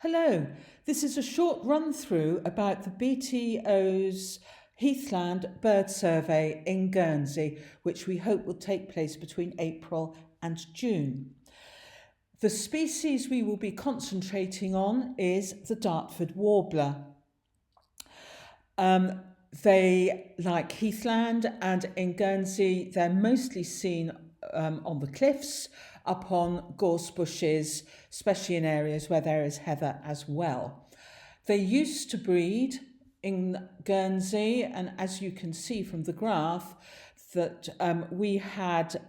Hello, this is a short run through about the BTO's Heathland Bird Survey in Guernsey, which we hope will take place between April and June. The species we will be concentrating on is the Dartford warbler. They, like Heathland and in Guernsey, they're mostly seen on the cliffs, up on gorse bushes, especially in areas where there is heather as well. They used to breed in Guernsey, and as you can see from the graph, that we had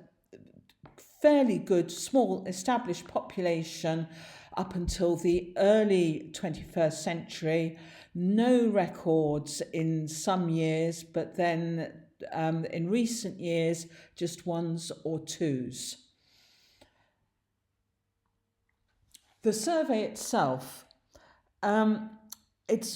fairly good small established population up until the early 21st century. No records in some years, but then in recent years, just ones or twos. The survey itself,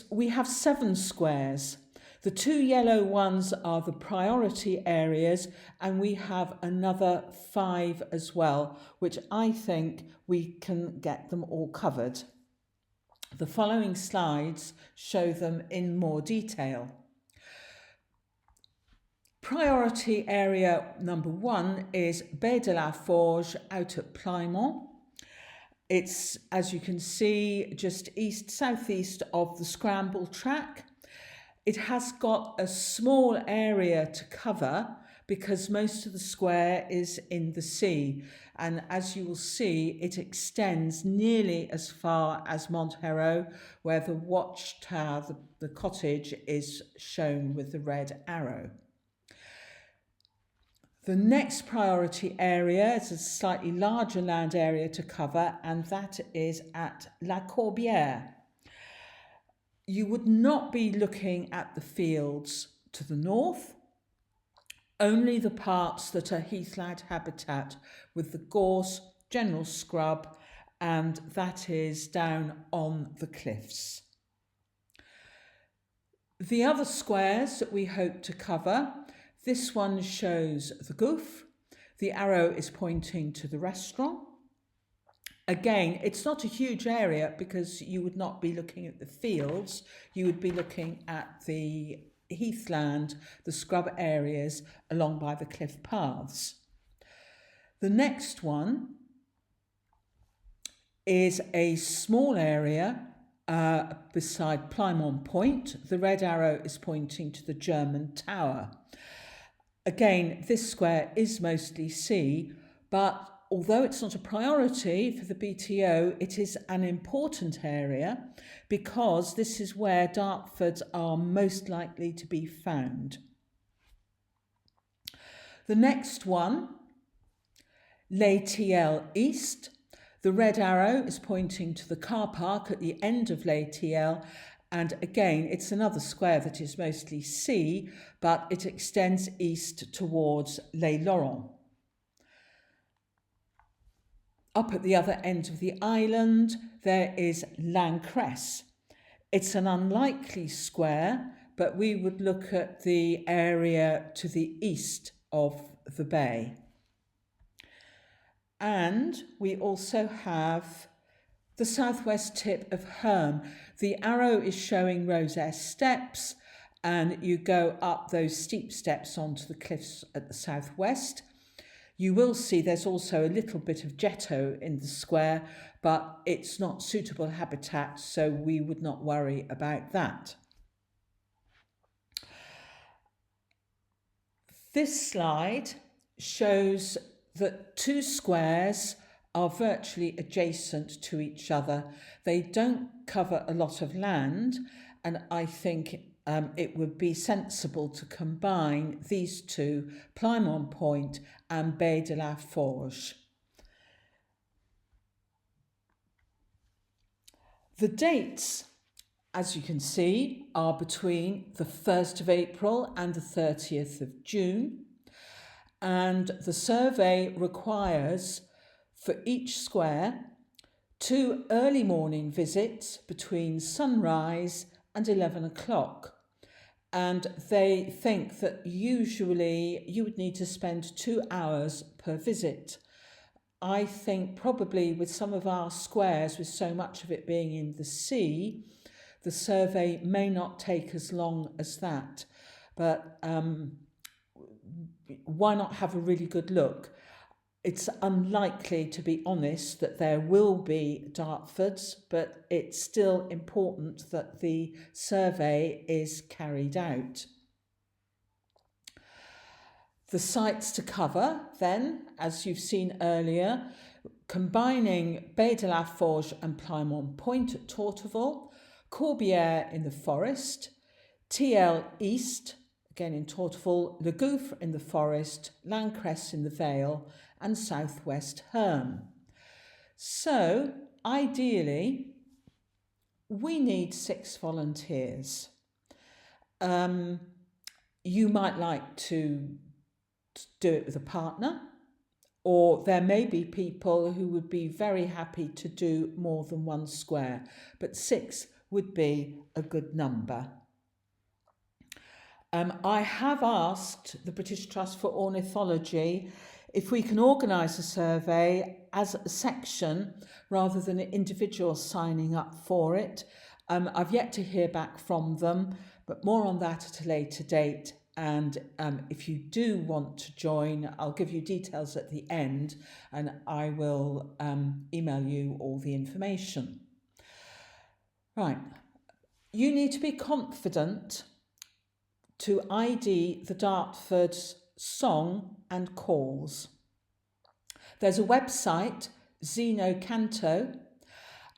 we have 7 squares. The 2 yellow ones are the priority areas, and we have another 5 as well, which I think we can get them all covered. The following slides show them in more detail. Priority area number 1 is Baie de la Forge out at Plymouth. It's, as you can see, just southeast of the scramble track. It has got a small area to cover because most of the square is in the sea. And as you will see, it extends nearly as far as Monthero, where the watchtower, the cottage, is shown with the red arrow. The next priority area is a slightly larger land area to cover, and that is at La Corbière. You would not be looking at the fields to the north, only the parts that are heathland habitat with the gorse, general scrub, and that is down on the cliffs. The other squares that we hope to cover, this one shows the Gouffre. The arrow is pointing to the restaurant. Again, it's not a huge area because you would not be looking at the fields. You would be looking at the heathland, the scrub areas along by the cliff paths. The next one is a small area beside Plymouth Point. The red arrow is pointing to the German Tower. Again, this square is mostly sea, but although it's not a priority for the BTO, it is an important area because this is where Dartfords are most likely to be found. The next one, Les TL East. The red arrow is pointing to the car park at the end of Les TL, and again, it's another square that is mostly sea, but it extends east towards Les Laurents. Up at the other end of the island, there is L'Ancresse. It's an unlikely square, but we would look at the area to the east of the bay. And we also have the southwest tip of Herm. The arrow is showing Rosere Steps, and you go up those steep steps onto the cliffs at the southwest. You will see there's also a little bit of Jetto in the square, but it's not suitable habitat, so we would not worry about that. This slide shows that 2 squares are virtually adjacent to each other. They don't cover a lot of land, and I think it would be sensible to combine these 2, Plymouth Point and Baie de la Forge. The dates, as you can see, are between the 1st of April and the 30th of June, and the survey requires for each square 2 early morning visits between sunrise and 11 o'clock. And they think that usually you would need to spend 2 hours per visit. I think probably with some of our squares, with so much of it being in the sea, the survey may not take as long as that. But why not have a really good look? It's unlikely, to be honest, that there will be Dartfords, but it's still important that the survey is carried out. The sites to cover, then, as you've seen earlier, combining Baie de la Forge and Plymouth Point at Torteval, Corbière in the forest, TL East, again in Torteval, Le Gouffre in the forest, Lancress in the Vale, and Southwest Herne. So, ideally, we need 6 volunteers. You might like to do it with a partner, or there may be people who would be very happy to do more than 1 square, but 6 would be a good number. I have asked the British Trust for Ornithology if we can organise a survey as a section rather than individuals signing up for it. I've yet to hear back from them, but more on that at a later date. And if you do want to join, I'll give you details at the end, and I will email you all the information. Right, you need to be confident to ID the Dartford's song and calls. There's a website, Zeno Canto,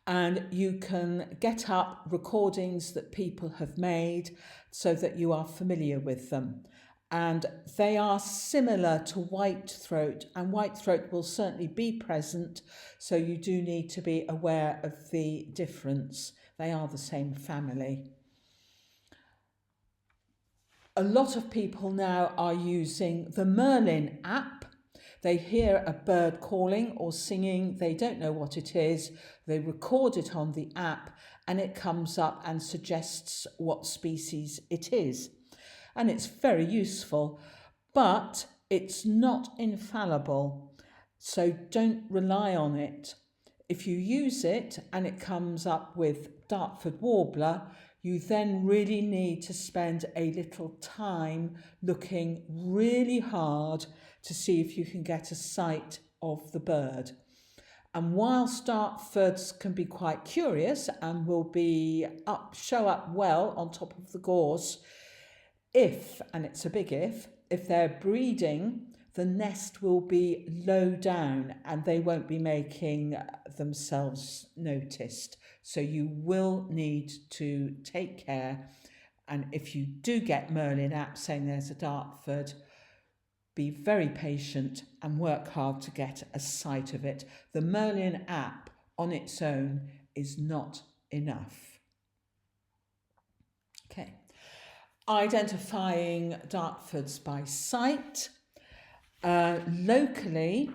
and you can get up recordings that people have made so that you are familiar with them. And they are similar to whitethroat, and whitethroat will certainly be present, so you do need to be aware of the difference. They are the same family. A lot of people now are using the Merlin app. They hear a bird calling or singing, they don't know what it is, they record it on the app and it comes up and suggests what species it is. And it's very useful, but it's not infallible, so don't rely on it. If you use it and it comes up with Dartford warbler, you then really need to spend a little time looking really hard to see if you can get a sight of the bird. And whilst Dartfords can be quite curious and will show up well on top of the gorse, if, and it's a big if they're breeding, the nest will be low down and they won't be making themselves noticed. So you will need to take care. And if you do get Merlin app saying there's a Dartford, be very patient and work hard to get a sight of it. The Merlin app on its own is not enough. Okay. Identifying Dartfords by sight. Locally,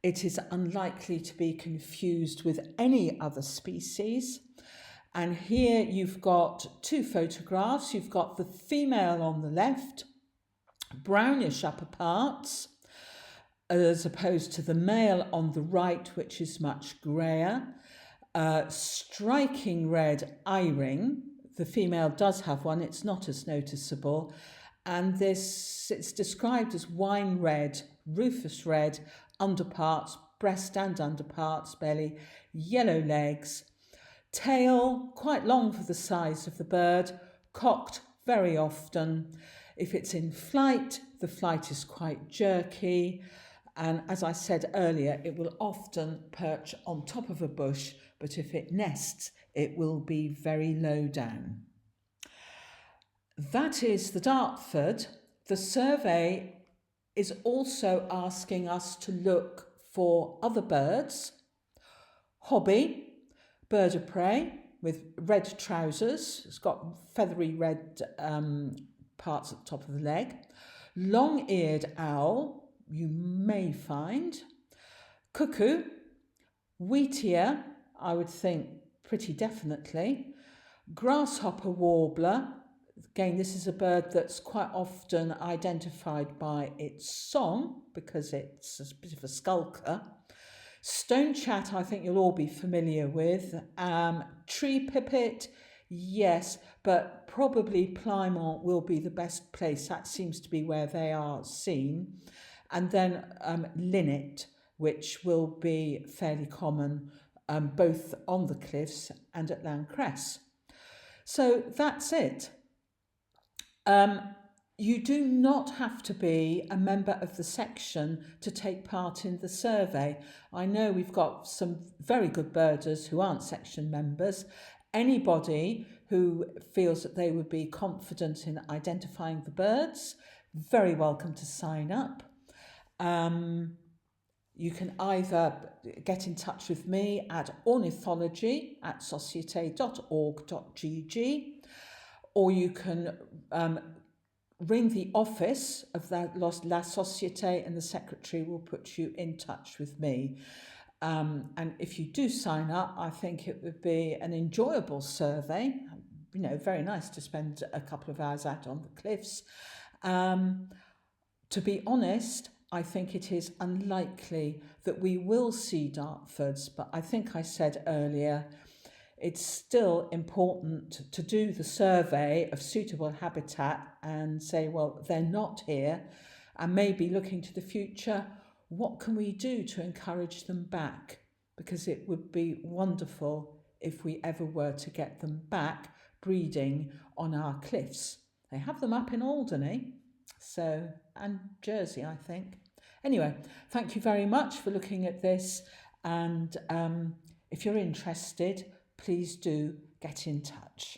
it is unlikely to be confused with any other species. And here you've got 2 photographs. You've got the female on the left, brownish upper parts, as opposed to the male on the right, which is much greyer. Striking red eye-ring. The female does have one, it's not as noticeable. And it's described as wine red, rufous red, underparts, breast and underparts, belly, yellow legs. Tail, quite long for the size of the bird, cocked very often. If it's in flight, the flight is quite jerky. And as I said earlier, it will often perch on top of a bush, but if it nests, it will be very low down. That is the Dartford. The survey is also asking us to look for other birds. Hobby, bird of prey with red trousers. It's got feathery red parts at the top of the leg. Long-eared owl, you may find. Cuckoo, wheatear, I would think pretty definitely. Grasshopper warbler, again, this is a bird that's quite often identified by its song because it's a bit of a skulker. Stone chat, I think you'll all be familiar with. Tree pipit, yes, but probably Plymouth will be the best place. That seems to be where they are seen. And then linnet, which will be fairly common both on the cliffs and at Landcress. So that's it. You do not have to be a member of the section to take part in the survey. I know we've got some very good birders who aren't section members. Anybody who feels that they would be confident in identifying the birds, very welcome to sign up. You can either get in touch with me at ornithology@societe.org.gg, or you can ring the office of La Société and the secretary will put you in touch with me. And if you do sign up, I think it would be an enjoyable survey, very nice to spend a couple of hours out on the cliffs. To be honest, I think it is unlikely that we will see Dartfords, but I think I said earlier, it's still important to do the survey of suitable habitat and say, well, they're not here, and maybe looking to the future, what can we do to encourage them back? Because it would be wonderful if we ever were to get them back breeding on our cliffs. They have them up in Alderney, and Jersey, I think. Anyway, thank you very much for looking at this, and if you're interested, please do get in touch.